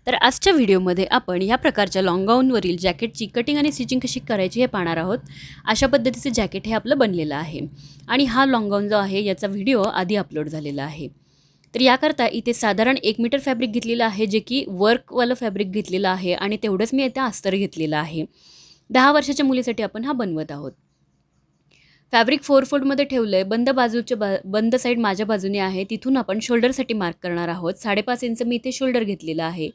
तर आजच्या व्हिडिओमध्ये आपण या प्रकारच्या लॉंग गाऊनवरील जॅकेटची कटिंग आणि स्टिचिंग कशी करायची हे पाहणार आहोत। अशा पद्धतीचे जॅकेट हे आपलं बनलेलं आहे आणि हा लॉंग गाऊन जो आहे याचा व्हिडिओ आधी अपलोड झालेला आहे। तर याकरता इथे साधारण 1 मीटर फॅब्रिक घेतलेलं आहे, जे की वर्कवालं फॅब्रिक घेतलेलं आहे आणि तेवढंच मी इथे अस्तर घेतलेलं आहे। 10 वर्षाच्या मुलीसाठी आपण हा बनवत आहोत। फॅब्रिक 4 फोल्डमध्ये ठेवलंय। बंद साईड माझ्या बाजूने आहे, तिथून आपण शोल्डरसाठी मार्क करणार आहोत। 5.5 इंच मी इथे शोल्डर घेतलेला आहे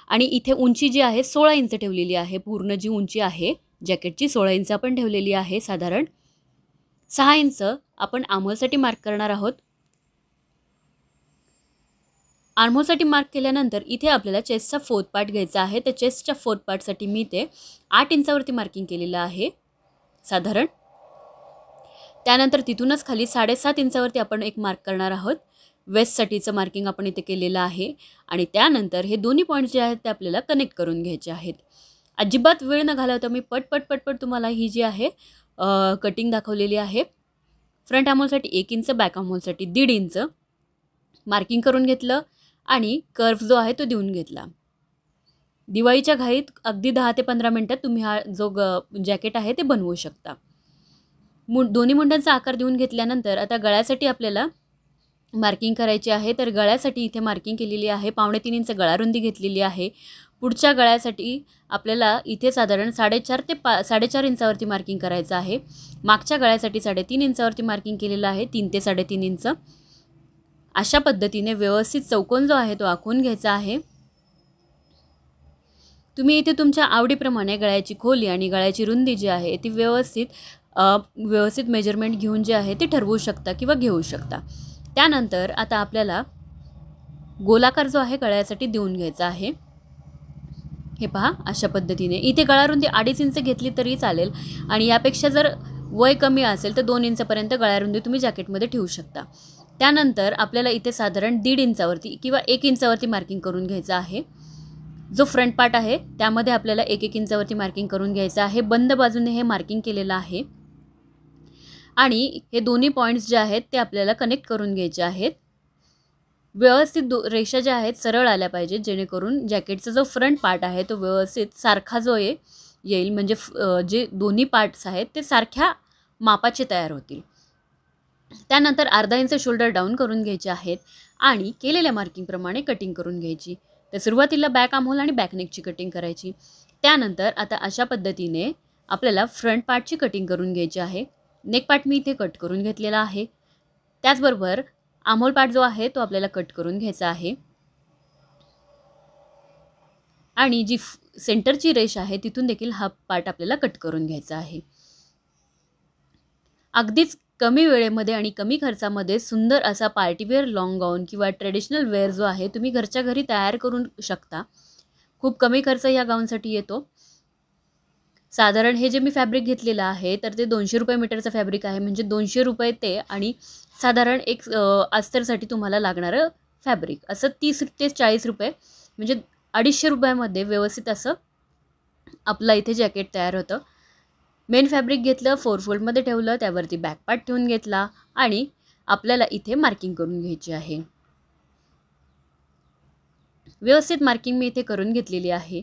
आणि इथे उंची जी आहे 16 इंच ठेवलेली आहे। पूर्ण जी उंची आहे जॅकेटची 16 इंच आपण ठेवलेली आहे। साधारण 6 इंच आपण आर्महोलसाठी मार्क करणार आहोत। आर्महोलसाठी मार्क केल्यानंतर इथे आपल्याला चेस्टचा 4th पार्ट घ्यायचा आहे। त्या चेस्टच्या 4th पार्टसाठी मी इथे 8 इंचावरती मार्किंग केलेलं आहे साधारण। त्यानंतर तिथूनच खाली 7.5 इंचावरती आपण एक मार्क करणार आहोत। वेस्टसाठीचं मार्किंग आपण इथे केलेलं आहे आणि त्यानंतर हे दोन्ही पॉईंट्स जे आहेत ते आपल्याला कनेक्ट करून घ्यायचे आहेत। अजिबात वेळ न घालवता मी पटपट तुम्हाला ही जी आहे कटिंग दाखवलेली आहे। फ्रंट आर्महोलसाठी 1 इंच, बॅक आर्महोलसाठी 1.5 इंच मार्किंग करून घेतलं आणि कर्व जो आहे तो देऊन घेतला। दिवाळीच्या घाईत अगदी 10 ते 15 मिनिटात तुम्ही हा जो जॅकेट आहे ते बनवू शकता। दोन्ही मुंड्यांचा आकार देऊन घेतल्यानंतर आता गळ्यासाठी आपल्याला मार्किंग करायची आहे। तर गळ्यासाठी इथे मार्किंग केलेली आहे। 3.5 इंच गळा रुंदी घेतलेली आहे। पुढच्या गळ्यासाठी आपल्याला इथे साधारण 4.5 ते 4.5 इंचावरती मार्किंग करायचं आहे। मागच्या गळ्यासाठी 3.5 इंचावरती मार्किंग केलेलं आहे, 3 ते 3.5 इंच। अशा पद्धतीने व्यवस्थित चौकोन जो आहे तो आखून घ्यायचा आहे। तुम्ही इथे तुमच्या आवडीप्रमाणे गळ्याची खोली आणि गळ्याची रुंदी जी आहे ती व्यवस्थित मेजरमेंट घेऊन जे आहे ते ठरवू शकता किंवा घेऊ शकता। त्यानंतर आता आपल्याला गोलाकार जो आहे गळ्यासाठी देऊन घ्यायचा आहे। हे पहा, अशा पद्धतीने इथे गळा रुंदी 2.5 इंच घेतली तरी चालेल आणि यापेक्षा जर वय कमी असेल तर 2 इंचापर्यंत गळा रुंदी तुम्ही जॅकेटमध्ये ठेवू शकता। त्यानंतर आपल्याला इथे साधारण 1.5 इंचावरती किंवा 1 इंचावरती मार्किंग करून घ्यायचं आहे। जो फ्रंट पार्ट आहे त्यामध्ये आपल्याला 1 इंचावरती मार्किंग करून घ्यायचं आहे। बंद बाजूने हे मार्किंग केलेलं आहे आणि हे दोन्ही पॉईंट्स जे आहेत ते आपल्याला कनेक्ट करून घ्यायचे आहेत। व्यवस्थित रेषा ज्या आहेत सरळ आल्या पाहिजेत, जेणेकरून जॅकेटचा जो फ्रंट पार्ट आहे तो व्यवस्थित सारखा जो येईल, म्हणजे जे दोन्ही पार्ट्स आहेत ते सारख्या मापाचे तयार होतील। त्यानंतर अर्धा इंच शोल्डर डाऊन करून घ्यायचे आहेत आणि केलेल्या मार्किंगप्रमाणे कटिंग करून घ्यायची। तर सुरुवातीला बॅक आर्महोल आणि बॅक नेकची कटिंग करायची। त्यानंतर आता अशा पद्धतीने आपल्याला फ्रंट पार्टची कटिंग करून घ्यायची आहे। नेक पार्ट मी इथे कट करून घेतलेला आहे। त्याचबरोबर आर्महोल पार्ट जो आहे तो आपल्याला कट करून घ्यायचा आहे आणि जी सेंटरची रेष आहे तिथून देखील हा पार्ट आपल्याला कट करून घ्यायचा आहे। अगदीच कमी वेळेमध्ये आणि कमी खर्चामध्ये सुंदर असा पार्टीवेअर लॉंग गाऊन किंवा ट्रेडिशनल वेअर जो आहे तुम्ही घरच्या घरी तयार करू शकता। खूप कमी खर्च या गाऊनसाठी येतो। साधारण हे जे मी फॅब्रिक घेतलेलं आहे तर ते 200 रुपये मीटरचं फॅब्रिक आहे, म्हणजे 200 रुपये ते आणि साधारण एक अस्तरसाठी तुम्हाला लागणारं फॅब्रिक असं 30 ते 40 रुपये, म्हणजे 250 रुपयामध्ये व्यवस्थित असं आपलं इथे जॅकेट तयार होतं। मेन फॅब्रिक घेतलं, 4 फोल्डमध्ये ठेवलं, त्यावरती बॅक पार्ट ठेवून घेतला आणि आपल्याला इथे मार्किंग करून घ्यायची आहे। व्यवस्थित मार्किंग मी इथे करून घेतलेली आहे।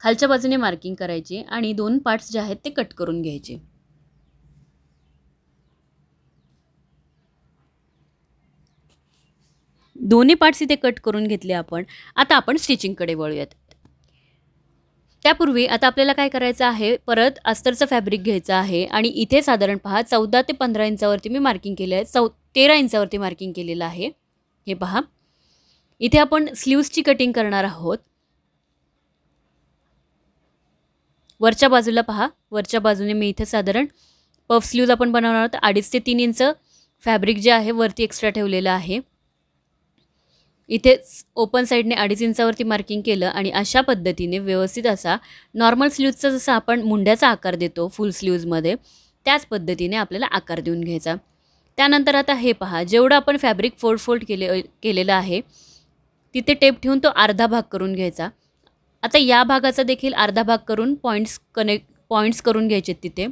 खालच्या बाजूने मार्किंग करायची आणि 2 पार्ट्स जे आहेत ते कट करून घ्यायचे। दोन्ही पार्ट्स इथे कट करून घेतले आपण। आता आपण स्टिचिंगकडे वळूयात। त्यापूर्वी आता आपल्याला काय करायचं आहे, परत अस्तरचं फॅब्रिक घ्यायचं आहे आणि इथे साधारण पहा 14 ते 15 इंचावरती मी मार्किंग केलं आहे। 13 इंचावरती मार्किंग केलेलं आहे। हे पहा, इथे आपण स्लीव्सची कटिंग करणार आहोत। वरच्या बाजूला पहा, वरच्या बाजूने मी इथे साधारण पफ स्लीव्ज आपण बनवणार आहोत। 2.5 ते 3 इंच फॅब्रिक जे आहे वरती एक्स्ट्रा ठेवलेलं आहे। इथे ओपन साईडने 2.5 इंचावरती मार्किंग केलं आणि अशा पद्धतीने व्यवस्थित असा नॉर्मल स्लीव्जचा जसा आपण मुंड्याचा आकार देतो फुल स्लीव्जमध्ये, त्याच पद्धतीने आपल्याला आकार देऊन घ्यायचा। त्यानंतर आता हे पहा, जेवढं आपण फॅब्रिक फोल्ड केलेलं आहे तिथे टेप ठेवून तो अर्धा भाग करून घ्यायचा। आता या भागाचा देखील अर्धा भाग करून पॉईंट्स करून घ्यायचे तिथे।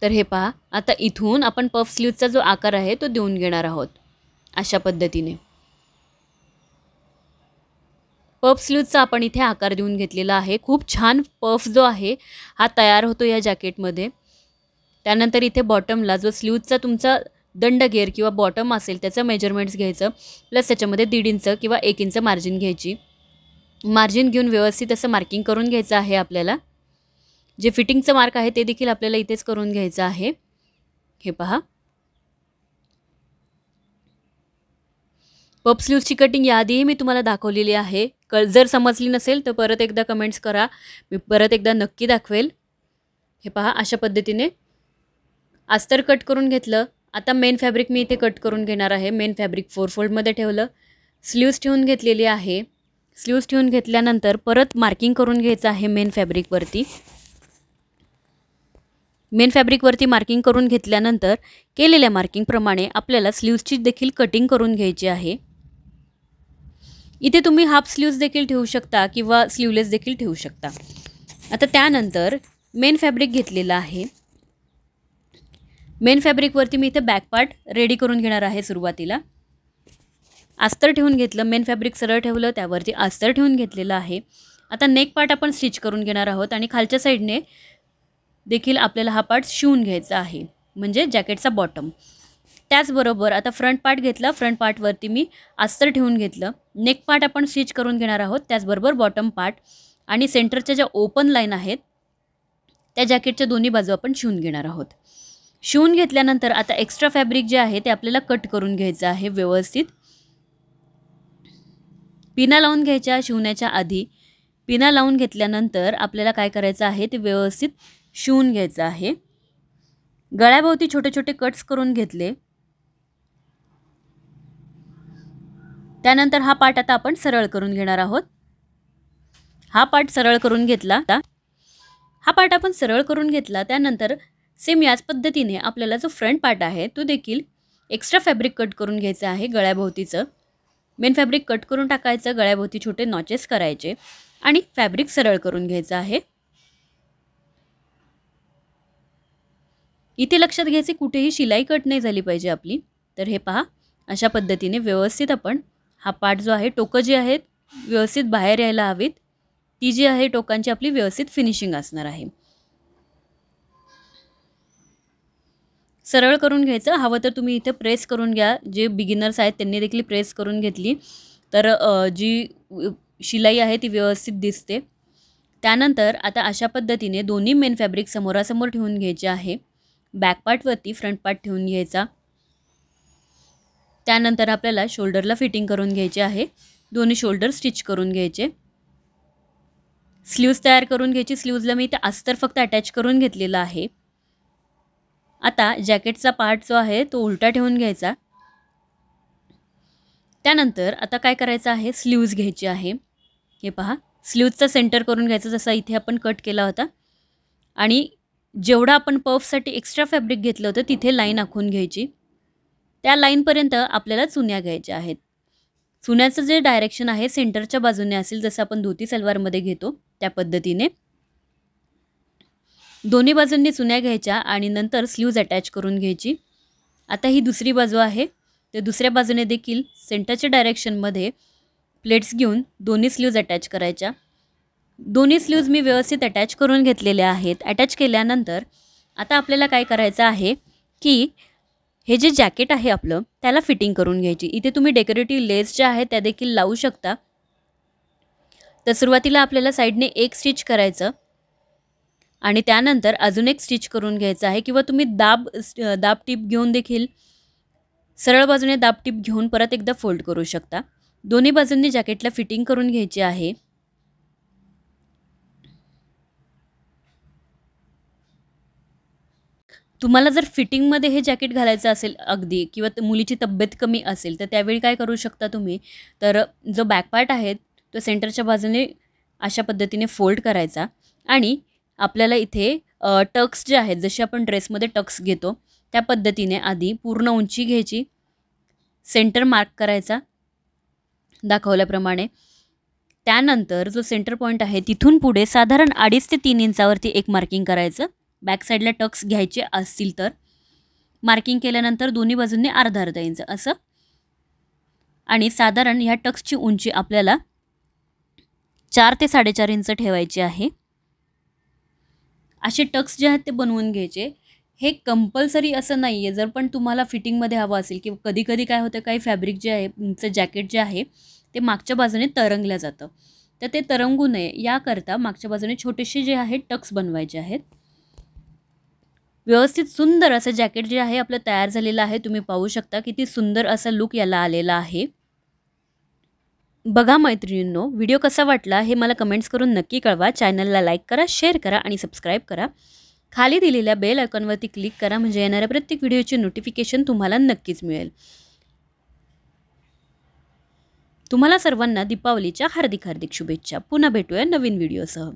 तर हे पहा, आता इथून आपण पफ स्लीव्जचा जो आकार आहे तो देऊन घेणार आहोत अशा पद्धतीने। पफ स्लीव्हचा आपण इथे आकार देऊन घेतलेला आहे. खूप छान पफ जो आहे हा तयार होतो या जॅकेटमध्ये. त्यानंतर इथे बॉटमला जो स्लीव्हचा तुमचा दंड घेर किंवा बॉटम असेल त्याचं मेजरमेंट्स घ्यायचं, प्लस त्याच्यामध्ये 1.5 इंच किंवा 1 इंच मार्जिन घ्यायची. मार्जिन घेऊन व्यवस्थित असं मार्किंग करून घ्यायचं आहे आपल्याला. जे फिटिंगचं मार्क आहे ते देखील आपल्याला इथेच करून घ्यायचं आहे. हे पहा, पफ स्लीव्हची कटिंग याआधीही मी तुम्हाला दाखवलेली आहे. जर समजली नसेल तर परत एकदा कमेंट्स करा, मी परत एकदा नक्की दाखवेल. हे पहा, अशा पद्धतीने अस्तर कट करून घेतलं. आता मेन फॅब्रिक मी इथे कट करून घेणार आहे. मेन फॅब्रिक 4 फोल्डमध्ये ठेवलं, स्लीव्स ठेवून घेतलेली आहे. स्लीव्स ठेवून घेतल्यानंतर परत मार्किंग करून घ्यायचं आहे मेन फॅब्रिकवरती. मेन फॅब्रिकवरती मार्किंग करून घेतल्यानंतर केलेल्या मार्किंगप्रमाणे आपल्याला स्लीव्सची देखील कटिंग करून घ्यायची आहे. इथे तुम्ही हाफ स्लीव्स देखील ठेवू शकता किंवा स्लीवलेस देखील ठेवू शकता. आता त्यानंतर मेन फॅब्रिक घेतलेलं आहे. मेन फॅब्रिकवरती मी इथे बॅक पार्ट रेडी करून घेणार आहे. सुरुवातीला अस्तर ठेवून घेतलं, मेन फॅब्रिक सरळ ठेवलं, त्यावरती अस्तर ठेवून घेतलेलं आहे. आता नेक पार्ट आपण स्टिच करून घेणार आहोत आणि खालच्या साईडने देखील आपल्याला हा पार्ट शिवून घ्यायचा आहे, म्हणजे जॅकेटचा बॉटम. त्याचबरोबर आता फ्रंट पार्ट घेतला, फ्रंट पार्टवरती मी अस्तर ठेवून घेतलं. नेक पार्ट आपण स्टिच करून घेणार आहोत, त्याचबरोबर बॉटम पार्ट आणि सेंटरच्या ज्या ओपन लाईन आहेत त्या जॅकेटच्या दोन्ही बाजू आपण शिवून घेणार आहोत. शिवून घेतल्यानंतर आता एक्स्ट्रा फॅब्रिक जे आहे ते आपल्याला कट करून घ्यायचं आहे व्यवस्थित. पिना लावून घ्यायच्या शिवण्याच्या आधी. पिना लावून घेतल्यानंतर आपल्याला काय करायचं आहे ते व्यवस्थित शिवून घ्यायचं आहे. गळ्याभोवती छोटे छोटे कट्स करून घेतले. त्यानंतर हा पार्ट आता आपण सरळ करून घेणार आहोत. हा पार्ट सरळ करून घेतला. हा पार्ट आपण सरळ करून घेतला त्यानंतर सेम याच पद्धतीने आपल्याला जो फ्रंट पार्ट आहे तो देखील एक्स्ट्रा फॅब्रिक कट करून घ्यायचं आहे. गळ्याभोवतीचं मेन फॅब्रिक कट करून टाकायचं, गळ्याभोवती छोटे नॉचेस करायचे आणि फॅब्रिक सरळ करून घ्यायचं आहे. इथे लक्षात घ्यायचे कुठेही शिलाई कट नाही झाली पाहिजे आपली. तर हे पहा, अशा पद्धतीने व्यवस्थित आपण हा पार्ट जो आहे, टोकं जी आहेत व्यवस्थित बाहेर यायला हवीत, ती जी आहे टोकांची आपली व्यवस्थित फिनिशिंग असणार आहे. सरळ करून घ्यायचं. हवं तर तुम्ही इथे प्रेस करून घ्या. जे बिगिनर्स आहेत त्यांनी देखील प्रेस करून घेतली तर जी शिलाई आहे ती व्यवस्थित दिसते. त्यानंतर आता अशा पद्धतीने दोन्ही मेन फॅब्रिक समोरासमोर ठेवून घ्यायचे आहे. बॅक पार्टवरती फ्रंट पार्ट ठेवून घ्यायचा. त्यानंतर आपल्याला शोल्डरला फिटिंग करून घ्यायचे आहे. दोन्ही शोल्डर स्टिच करून घ्यायचे. स्लीव्ज तयार करून घ्यायची. स्लीव्जला मी इथे अस्तर फक्त अटॅच करून घेतलेला आहे. आता जॅकेटचा पार्ट जो आहे तो उलटा ठेवून घ्यायचा. त्यानंतर आता काय करायचं आहे, स्लीव्ज घ्यायची आहे. हे पहा, स्लीव्जचा सेंटर करून घ्यायचा जसा इथे आपण कट केला होता आणि जेवढा आपण पफसाठी एक्स्ट्रा फॅब्रिक घेतलं होतं तिथे लाईन आखून घ्यायची. त्या लाईनपर्यंत आपल्याला चुन्या घ्यायच्या आहेत. चुन्याचं जे डायरेक्शन आहे सेंटरच्या बाजूने असेल, जसं आपण धोती सलवारमध्ये घेतो त्या पद्धतीने दोन्ही बाजूंनी चुन्या घ्यायच्या आणि नंतर स्लीव्ज अटॅच करून घ्यायची. आता ही दुसरी बाजू आहे, तर दुसऱ्या बाजूने देखील सेंटरच्या डायरेक्शनमध्ये प्लेट्स घेऊन दोन्ही स्लीव्ज अटॅच करायच्या. दोन्ही स्लीव्ज मी व्यवस्थित अटॅच करून घेतलेल्या आहेत. अटॅच केल्यानंतर आता आपल्याला काय करायचं आहे की हे जे जॅकेट आहे आपलं त्याला फिटिंग करून घ्यायची. इथे तुम्ही डेकोरेटिव्ह लेस ज्या आहेत त्या देखील लावू शकता. तर सुरुवातीला आपल्याला साईडने एक स्टिच करायचं आणि त्यानंतर अजून एक स्टिच करून घ्यायचं आहे किंवा तुम्ही दाब टीप घेऊन देखील सरळ बाजूने दाब टीप घेऊन परत एकदा फोल्ड करू शकता. दोन्ही बाजूंनी जॅकेटला फिटिंग करून घ्यायची आहे. तुम्हाला जर फिटिंगमध्ये हे जॅकेट घालायचं असेल अगदी किंवा मुलीची तब्येत कमी असेल तर त्यावेळी काय करू शकता तुम्ही, तर जो बॅक पार्ट आहे तो सेंटरच्या बाजूने अशा पद्धतीने फोल्ड करायचा आणि आपल्याला इथे टक्स जे आहेत जसे आपण ड्रेसमध्ये टक्स घेतो त्या पद्धतीने आधी पूर्ण उंची घ्यायची, सेंटर मार्क करायचा दाखवल्याप्रमाणे. त्यानंतर जो सेंटर पॉईंट आहे तिथून पुढे साधारण 2.5 ते 3 इंचावरती एक मार्किंग करायचं. बॅक साईडला टक्स घ्यायचे असतील तर मार्किंग केल्यानंतर दोन्ही बाजूंनी अर्धा इंच असं आणि साधारण ह्या टक्सची उंची आपल्याला 4 ते 4.5 इंच ठेवायची आहे. असे टक्स जे आहेत ते बनवून घ्यायचे. हे कंपल्सरी असं नाही आहे, जर पण तुम्हाला फिटिंगमध्ये हवं असेल किंवा कधी-कधी काय होतं, काही फॅब्रिक जे आहे तुमचं जॅकेट जे आहे ते मागच्या बाजूने तरंगलं जातं. तर ते तरंगू नये याकरता मागच्या बाजूने छोटेसे जे आहे टक्स बनवायचे आहेत. व्यवस्थित सुंदर असं जॅकेट जे आहे आपलं तयार झालेलं आहे. तुम्ही पाहू शकता किती सुंदर असा लुक याला आलेला आहे. बघा मैत्रिणींनो, व्हिडिओ कसा वाटला हे मला कमेंट्स करून नक्की कळवा. चॅनलला लाईक करा, शेअर करा आणि सबस्क्राईब करा. खाली दिलेल्या बेल आयकॉनवरती क्लिक करा म्हणजे येणाऱ्या प्रत्येक व्हिडिओचे नोटिफिकेशन तुम्हाला नक्कीच मिळेल. तुम्हाला सर्वांना दीपावलीच्या हार्दिक हार्दिक शुभेच्छा. पुन्हा भेटूया नवीन व्हिडिओसह.